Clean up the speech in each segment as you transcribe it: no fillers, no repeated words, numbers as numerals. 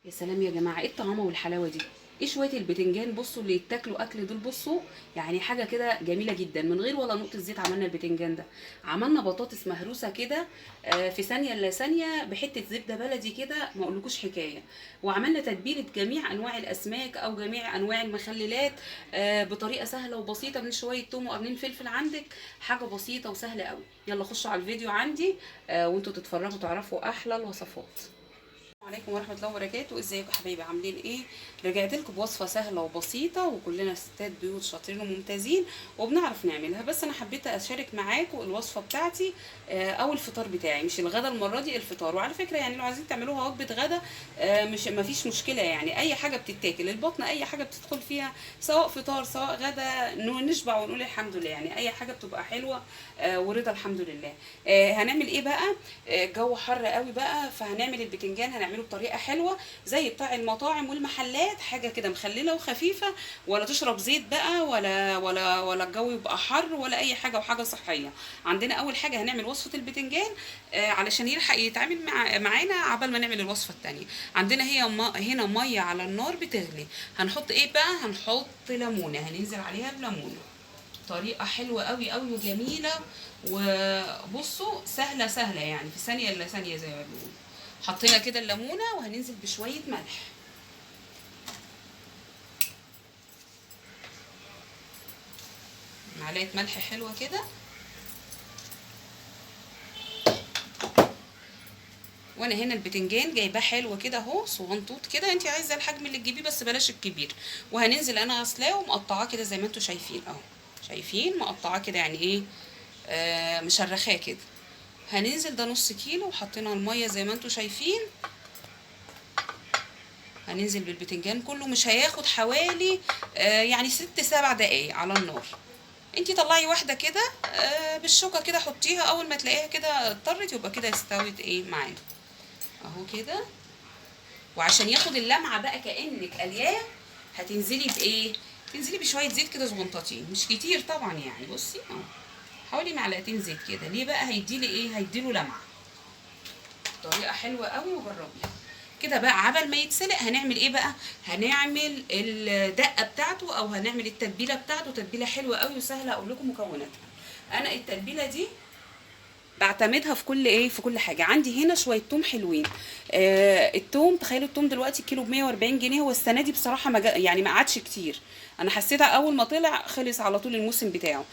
يا سلام يا جماعه، ايه الطعامه والحلاوه دي؟ ايه شويه البتنجان بصوا اللي يتاكلوا اكل دول، بصوا يعني حاجه كده جميله جدا من غير ولا نقطه زيت. عملنا البتنجان ده، عملنا بطاطس مهروسه كده في ثانيه الا ثانيه بحته زبده بلدي كده، ما اقولكوش حكايه. وعملنا تتبيله جميع انواع الاسماك او جميع انواع المخللات بطريقه سهله وبسيطه، من شويه توم وقرنين فلفل عندك. حاجه بسيطه وسهله قوي. يلا خشوا على الفيديو عندي وانتوا تتفرجوا تعرفوا احلى الوصفات. السلام عليكم ورحمة الله وبركاته. ازيكم يا حبايبي، عاملين ايه؟ رجعت لكم بوصفة سهلة وبسيطة، وكلنا ستات بيوت شاطرين وممتازين وبنعرف نعملها. بس انا حبيت اشارك معاكم الوصفة بتاعتي او الفطار بتاعي، مش الغدا المرة دي، الفطار. وعلى فكرة يعني لو عايزين تعملوها وجبة غدا مش مفيش مشكلة، يعني اي حاجة بتتاكل البطن، اي حاجة بتدخل فيها سواء فطار سواء غدا نشبع ونقول الحمد لله. يعني اي حاجة بتبقى حلوة ورضا الحمد لله. هنعمل ايه بقى؟ الجو حر قوي بقى، فهنعمل البتنجان هنعمله بطريقه حلوه زي بتاع المطاعم والمحلات، حاجه كده مخلله وخفيفه، ولا تشرب زيت بقى ولا الجو يبقى حر ولا اي حاجه، وحاجه صحيه. عندنا اول حاجه هنعمل وصفه البتنجان علشان يلحق يتعامل معانا عبال ما نعمل الوصفه التانية. عندنا هنا ميه على النار بتغلي. هنحط ايه بقى؟ هنحط ليمونه، هننزل عليها بليمونه. طريقة حلوة قوي قوي وجميلة، وبصوا سهلة سهلة يعني في ثانية إلا ثانية زي ما بيقولوا. حطينا كده الليمونة وهننزل بشوية ملح، معلقة ملح حلوة كده. وانا هنا البتنجان جايباه حلو كده اهو، صغنطوط كده، انت عايزه الحجم اللي تجيبيه بس بلاش الكبير. وهننزل انا غسلاه ومقطعاه كده زي ما انتم شايفين اهو. شايفين مقطعاه كده يعني ايه؟ مشرخاه كده. هننزل ده نص كيلو، وحطينا الميه زي ما انتم شايفين. هننزل بالبتنجان كله، مش هياخد حوالي يعني 6 7 دقايق على النار. انتي طلعي واحده كده بالشوكه كده، حطيها اول ما تلاقيها كده اضطرت، يبقى كده استوت ايه معانا اهو كده. وعشان ياخد اللمعه بقى كانك قلياه، هتنزلي بايه؟ تنزلي بشويه زيت كده صغنطاطين، مش كتير طبعا يعني. بصي اهو، حوالي معلقتين زيت كده. ليه بقى؟ هيديلي ايه؟ هيديله لمعه. طريقه حلوه قوي وجربيها كده. بقى عبل ما يتسلق هنعمل ايه بقى؟ هنعمل الدقه بتاعته، او هنعمل التتبيله بتاعته. تتبيله حلوه قوي وسهله، اقول لكم مكوناتها. انا التتبيله دي بعتمدها في كل ايه، في كل حاجه. عندي هنا شويه توم حلوين. التوم، تخيلوا التوم دلوقتي كيلو ب 140 جنيه. هو السنه دي بصراحه يعني ما قعدش كتير. انا حسيتها اول ما طلع خلص على طول الموسم بتاعه.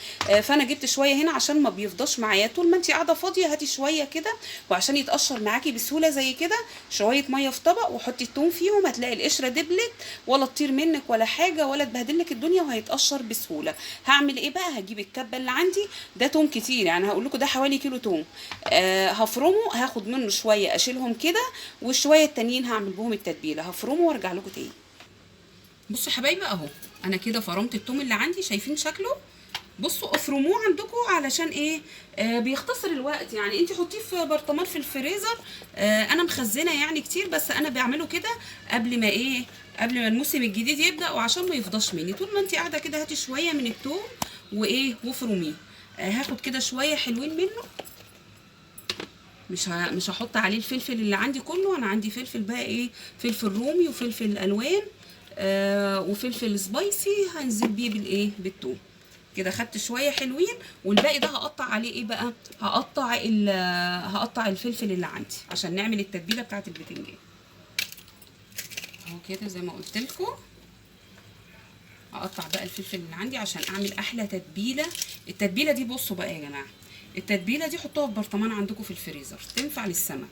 فانا جبت شويه هنا عشان ما بيفضاش معايا. طول ما انت قاعده فاضيه هاتي شويه كده، وعشان يتقشر معاكي بسهوله زي كده شويه ميه في طبق وحطي التوم فيهم، هتلاقي القشره دبلت، ولا تطير منك ولا حاجه ولا تبهدلك الدنيا، وهيتقشر بسهوله. هعمل ايه بقى؟ هجيب الكبه اللي عندي، ده توم كتير يعني، هقول لكم ده حوالي كيلو توم. هفرمه، هاخد منه شويه اشيلهم كده، والشويه التانيين هعمل بهم التتبيله. هفرمه وارجع لكم تاني. بصوا يا حبايبي اهو، انا كده فرمت التوم اللي عندي، شايفين شكله؟ بصوا افرموه عندكم علشان ايه؟ بيختصر الوقت يعني. انت حطيه في برطمان في الفريزر. انا مخزنه يعني كتير، بس انا بعمله كده قبل ما ايه، قبل ما الموسم الجديد يبدا، وعشان ما يفضاش مني. طول ما انت قاعده كده هاتي شويه من التوم وايه وافرميه. هاخد كده شويه حلوين منه. مش هحط عليه الفلفل اللي عندي كله. انا عندي فلفل بقى ايه، فلفل رومي وفلفل الوان وفلفل سبايسي، هنزل بيه بالايه، بالثوم كده. خدت شويه حلوين، والباقي ده هقطع عليه ايه بقى؟ هقطع الفلفل اللي عندي عشان نعمل التتبيله بتاعه البتنجان اهو كده زي ما قلت لكم. هقطع بقى الفلفل اللي عندي عشان اعمل احلى تتبيله. التتبيله دي بصوا بقى يا جماعه، التتبيله دي حطوها في برطمان عندكم في الفريزر. تنفع للسمك،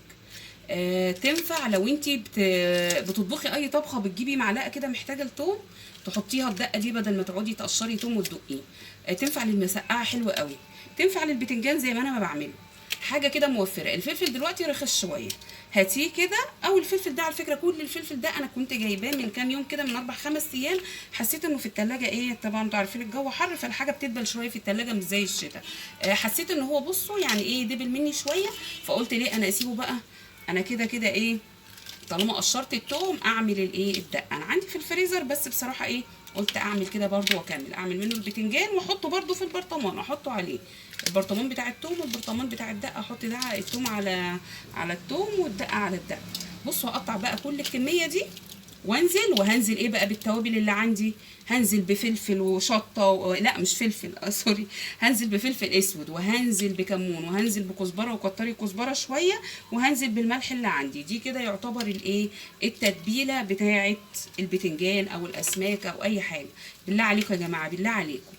تنفع لو انت بتطبخي اي طبخه، بتجيبي معلقه كده محتاجه لتوم تحطيها الدقه دي بدل ما تقعدي تقشري توم وتدقيه. تنفع للمسقعه حلوه قوي. تنفع للبتنجان زي ما انا ما بعمله، حاجه كده موفره. الفلفل دلوقتي رخص شويه، هاتيه كده. او الفلفل ده على فكره، كل الفلفل ده انا كنت جايباه من كام يوم كده، من 4 5 ايام. حسيت انه في التلاجة ايه، طبعا انتوا عارفين الجو حر، فالحاجه بتدبل شويه في التلاجة مش زي الشتاء. حسيت ان هو بصوا يعني ايه، دبل مني شويه. فقلت ليه انا اسيبه بقى، انا كده كده ايه، طالما قشرت التوم اعمل الايه، الدقه. انا عندي في الفريزر، بس بصراحه ايه، قلت اعمل كده برده واكمل اعمل منه البتنجان واحطه برده في البرطمان، احطه عليه البرطمان بتاع التوم والبرطمان بتاع الدقه. احط ده التوم على التوم والدقه على الدقه. بصوا هقطع بقى كل الكميه دي وانزل، وهنزل ايه بقى بالتوابل اللي عندي. هنزل بفلفل وشطه لا مش فلفل سوري، هنزل بفلفل اسود، وهنزل بكمون، وهنزل بكزبره وكتري كزبره شويه، وهنزل بالملح اللي عندي. دي كده يعتبر الايه، التتبيله بتاعه البتنجان او الاسماك او اي حاجه. بالله عليكم يا جماعه، بالله عليكم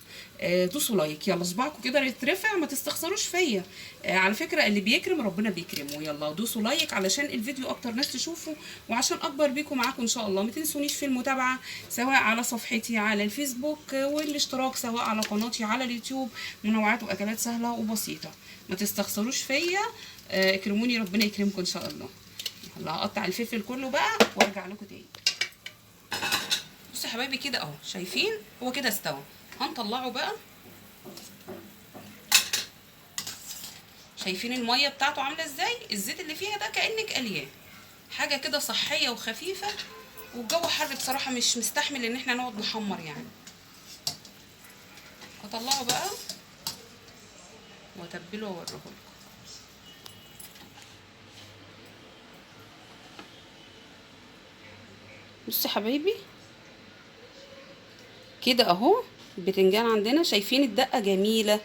دوسوا لايك، يلا صباعكم كده يترفع، ما تستخسروش فيا. على فكره اللي بيكرم ربنا بيكرمه. يلا دوسوا لايك علشان الفيديو اكتر ناس تشوفه، وعشان اكبر بيكم معاكم ان شاء الله. ما تنسونيش في المتابعه سواء على صفحتي على الفيسبوك، والاشتراك سواء على قناتي على اليوتيوب، منوعات واكلات سهله وبسيطه. ما تستخسروش فيا، اكرموني ربنا يكرمكم ان شاء الله. يلا هقطع الفلفل كله بقى وارجع لكم تاني. بصوا يا حبايبي كده اهو، شايفين هو كده استوى. هنطلعه بقى. شايفين الميه بتاعته عامله ازاي؟ الزيت اللي فيها ده كانك قلياه. حاجه كده صحيه وخفيفه، والجو حر بصراحه مش مستحمل ان احنا نقعد نحمر يعني. هطلعه بقى واتبله واوريه لكم. بصوا يا حبايبي كده اهو البتنجان عندنا. شايفين الدقه جميله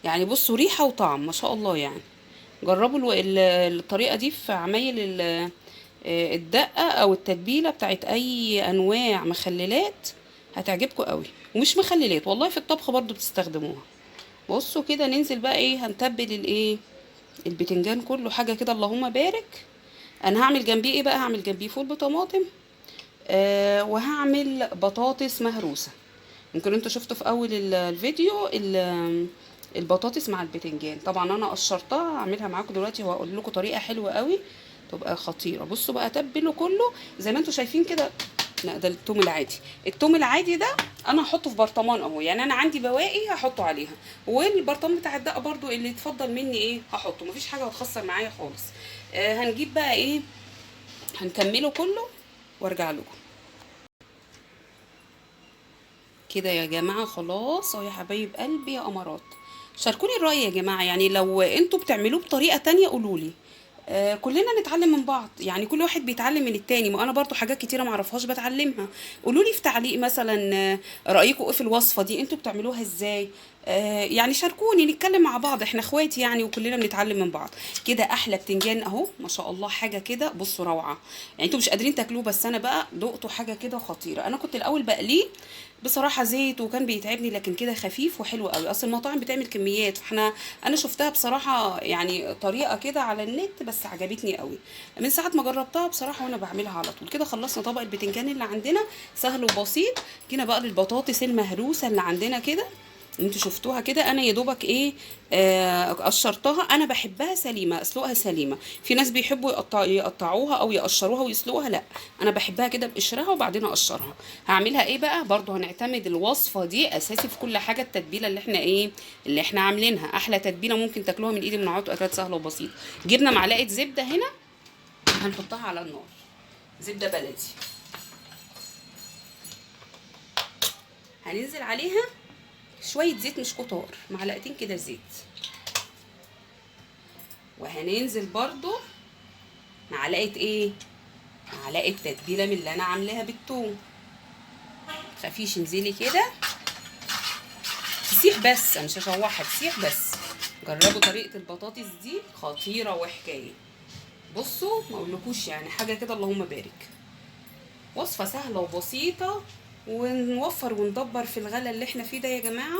يعني، بصوا ريحه وطعم ما شاء الله يعني. جربوا الطريقه دي في عمايل الدقه او التتبيله بتاعت اي انواع مخللات، هتعجبكم قوي. ومش مخللات والله، في الطبخ برضو بتستخدموها. بصوا كده ننزل بقى ايه، هنتبل الايه، البتنجان كله حاجه كده اللهم بارك. انا هعمل جنبيه ايه بقى، هعمل جنبيه فول بطماطم، وهعمل بطاطس مهروسه. يمكن انتوا شفتوا في اول الفيديو البطاطس مع البتنجان. طبعا انا قشرتها، هعملها معاكم دلوقتي وهقول لكم طريقه حلوه قوي تبقى خطيره. بصوا بقى اتبله كله زي ما انتوا شايفين كده. لا ده التوم العادي، التوم العادي ده انا هحطه في برطمان اهو، يعني انا عندي بواقي هحطه عليها، والبرطمان بتاع الدقه برضو اللي يتفضل مني ايه هحطه، مفيش حاجه هتخسر معايا خالص. هنجيب بقى ايه، هنكمله كله وارجع لكم. كده يا جماعة خلاص اهو يا حبايب قلبي يا امارات. شاركوني الرأي يا جماعة، يعني لو انتوا بتعملوه بطريقة تانية قولولي. كلنا نتعلم من بعض، يعني كل واحد بيتعلم من التاني. ما انا برضو حاجات كتيرة معرفهاش بتعلمها. قولولي في تعليق مثلا رأيكم ايه في الوصفة دي، انتوا بتعملوها ازاي. يعني شاركوني نتكلم مع بعض، احنا اخوات يعني وكلنا بنتعلم من بعض. كده احلى بتنجان اهو ما شاء الله، حاجة كده بصوا روعة. يعني انتوا مش قادرين تاكلوه، بس انا بقى دقته حاجة كده خطيرة. انا كنت الاول بقليه بصراحة زيت وكان بيتعبني، لكن كده خفيف وحلو قوي. اصل المطاعم بتعمل كميات، انا شفتها بصراحة يعني طريقة كده على النت، بس عجبتني قوي من ساعة ما جربتها بصراحة، وانا بعملها على طول. كده خلصنا طبق البتنجان اللي عندنا سهل وبسيط. جينا بقى للبطاطس المهروسة اللي عندنا كده. انتوا شفتوها كده، انا يا دوبك ايه قشرتها. انا بحبها سليمه، اسلقها سليمه. في ناس بيحبوا يقطعوها او يقشروها ويسلقوها، لا انا بحبها كده بقشرها وبعدين اقشرها. هعملها ايه بقى، برضو هنعتمد الوصفه دي اساسي في كل حاجه. التتبيله اللي احنا ايه، اللي احنا عاملينها احلى تتبيله ممكن تاكلوها من ايدي من عطوا اكلات سهله وبسيطه. جبنا معلقه زبده هنا هنحطها على النار، زبده بلدي. هننزل عليها شويه زيت مش كتار، معلقتين كده زيت. وهننزل برضو معلقه ايه، معلقه تتبيله من اللي انا عاملاها بالثوم. خفيش انزلي كده تسيح بس، مش هشوحها، تسيح بس. جربوا طريقه البطاطس دي خطيره وحكايه. بصوا ما اقولكوش يعني حاجه كده اللهم بارك. وصفه سهله وبسيطه، ونوفر وندبر في الغلا اللي احنا فيه ده يا جماعه.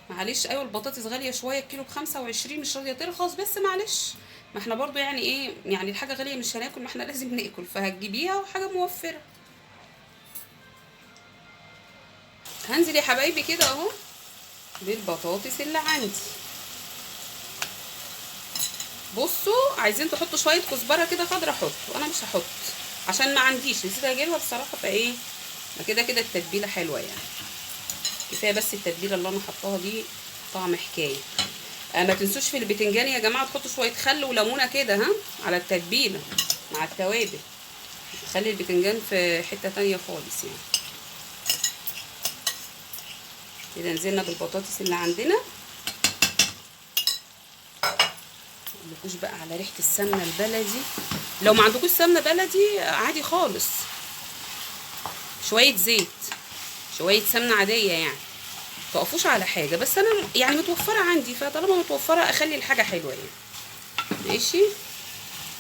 معلش ايوه البطاطس غاليه شويه، الكيلو ب25 مش راضيه ترخص، بس معلش ما احنا برضو يعني ايه، يعني الحاجه غاليه مش هناكل، ما احنا لازم ناكل، فهتجيبيها وحاجه موفره. هنزل يا حبايبي كده اهو بالبطاطس اللي عندي. بصوا عايزين تحطوا شويه كزبره كده خضرا حطوا، انا مش هحط عشان ما عنديش، نسيت اجيبها بصراحه. فايه كده كده التتبيله حلوه يعني، كفايه بس التتبيله اللي انا حطاها دي طعم حكايه. ما تنسوش في البتنجان يا جماعه تحطوا شويه خل وليمونه كده ها على التتبيله مع التوابل، خلي البتنجان في حته تانية خالص يعني. كده نزلنا بالبطاطس اللي عندنا. مقولكوش بقى على ريحه السمنه البلدي لو ما عندكوش سمنه بلدي عادي خالص، شويه زيت، شويه سمنه عاديه يعني، متوقفوش على حاجه. بس انا يعني متوفره عندي، فطالما متوفره اخلي الحاجه حلوه يعني. ماشي،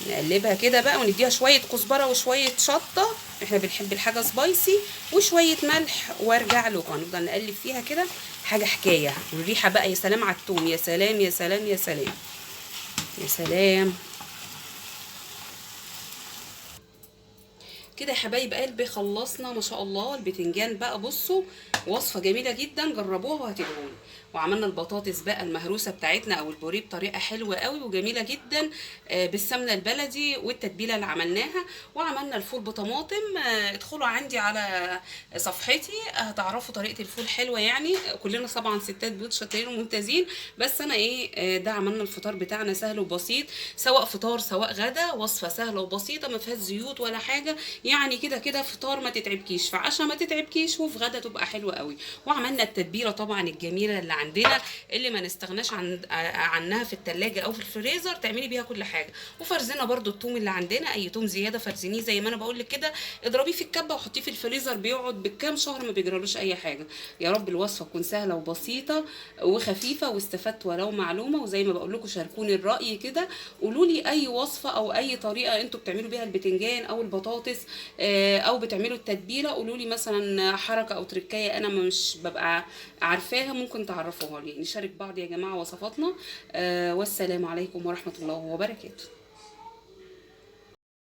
نقلبها كده بقى ونديها شويه كزبره وشويه شطه، احنا بنحب الحاجه سبايسي، وشويه ملح، وارجع لكم هنفضل نقلب فيها كده حاجه حكايه. والريحه بقى يا سلام على التوم، يا سلام يا سلام يا سلام يا سلام. كده يا حبايب قلبي خلصنا ما شاء الله البتنجان بقى. بصوا وصفه جميله جدا، جربوها وهتدعوني. وعملنا البطاطس بقى المهروسه بتاعتنا او البوريه بطريقه حلوه قوي وجميله جدا بالسمنه البلدي والتتبيله اللي عملناها. وعملنا الفول بطماطم. ادخلوا عندي على صفحتي هتعرفوا طريقه الفول حلوه يعني. كلنا طبعا ستات بيوت شاطرين وممتازين، بس انا ايه ده عملنا الفطار بتاعنا سهل وبسيط، سواء فطار سواء غدا، وصفه سهله وبسيطه ما فيهاش زيوت ولا حاجه يعني. كده كده فطار ما تتعبكيش، في عشاء ما تتعبكيش، وفي غدا تبقى حلوه قوي. وعملنا التتبيله طبعا الجميله اللي عندنا، اللي ما نستغناش عنها في التلاجة او في الفريزر، تعملي بيها كل حاجه. وفرزنا برده الثوم اللي عندنا، اي ثوم زياده فرزنيه زي ما انا بقول لك كده، اضربيه في الكبه وحطيه في الفريزر، بيقعد بالكام شهر ما بيجرالوش اي حاجه. يا رب الوصفه تكون سهله وبسيطه وخفيفه واستفدت ولو معلومه. وزي ما بقول لكم شاركوني الراي كده، قولوا لي اي وصفه او اي طريقه انتوا بتعملوا بيها البتنجان او البطاطس او بتعملوا التتبيله. قولوا لي مثلا حركه او تركايه انا مش ببقى عارفاها، ممكن تعرفوها لي. نشارك بعض يا جماعه وصفاتنا. والسلام عليكم ورحمه الله وبركاته.